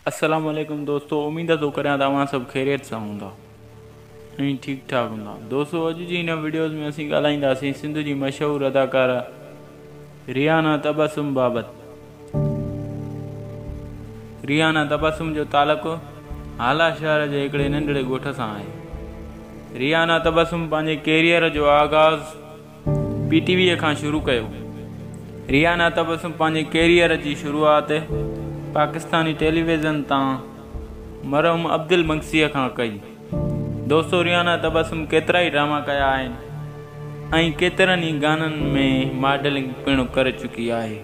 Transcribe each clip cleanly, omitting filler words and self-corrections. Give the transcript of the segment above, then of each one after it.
अस्सलाम वालेकुम दोस्तों, उम्मीद तो करें तव्हां सब खैरियत सां हूंदा ऐं ठीक ठाक हूंदा। दोस्तों अॼु जी इन वीडियोज़ में असीं ॻाल्हाईंदासीं सिंध जी मशहूर अदाकारा रियाना तबस्सुम बाबति। रियाना तबस्सुम जो तालुक़ु हाला शहर जे हिकिड़े नंढड़े ॻोठ सां आहे। रियाना तबस्सुम पंहिंजे कैरियर जो आगाज़ PTV खां शुरू कयो। रियाना तबस्सुम पंहिंजे कैरियर जी शुरूआत पाकिस्तानी टेलीविज़न तां मरहूम अब्दुल मक्सी खां कई। दोस्तों रियाना तबस्सुम केतिरा ई ड्रामा कया आहिनि ऐं केतिरनि ई गाननि में मॉडलिंग पिणु करे चुकी आहे।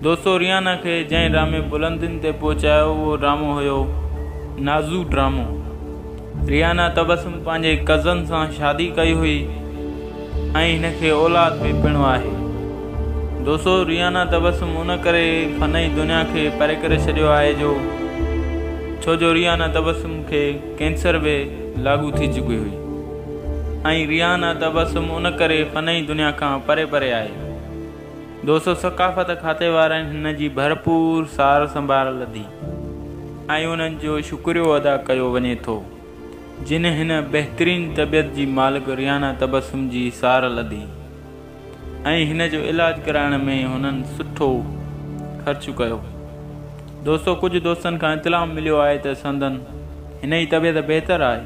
दोस्तों रियाना खे जंहिं ड्रामे बुलंदियुनि ते पहुचायो उहो ड्रामो हुयो नाज़ू ड्रामो। रियाना तबस्सुम पंहिंजे कज़न सां शादी कई हुई ऐं हिनखे औलाद बि पिणु आहे। दोस्तों रियाना तबस्सुम उन करे फ़नई दुनिया खे परे करे छॾियो आहे छो जो रियाना तबस्सुम खे कैंसर बि लागू थी चुकी हुई ऐं रियाना तबस्सुम उन करे फ़नई दुनिया खां परे परे आहे। दोस्तों सक़ाफ़त खाते वारनि हिन जी भरपूर सार संभाल लधी ऐं उन्हनि जो शुक्रियो अदा कयो वञे थो जिन हिन बहितरीन तबियत जी मालिक रियाना तबस्सुम जी सार लधी ऐं हिन जो इलाज कराइण में हुननि सुठो ख़र्चु कयो। दोस्तों कुझु दोस्तनि खां इतलाम मिलियो आहे त संदन हिन जी तबियत बहितर आहे।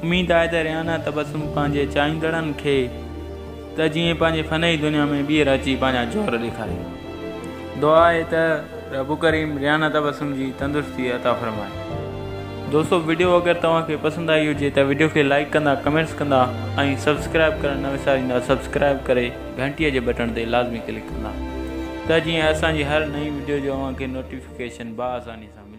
उम्मीद आहे त रियाना तबस्सुम पंहिंजे चाहींदड़नि खे त जीअं पंहिंजे फ़नई दुनिया में ॿीहर अची पंहिंजा जोर ॾेखारे। दुआ आहे त रब करीम रियाना तबस्सुम जी तंदुरुस्ती अता फ़रमाए। दोस्तों वीडियो अगरि तव्हांखे पसंदि आई हुजे त वीडियो खे लाइक कंदा, कमेंट्स कंदा ऐं सब्सक्राइब करणु न विसारींदा। सब्सक्राइब करे घंटीअ जे बटन ते लाज़मी क्लिक कंदा त जीअं असांजी हर नई वीडियो जो तव्हांखे नोटिफिकेशन आसानी सां मिले।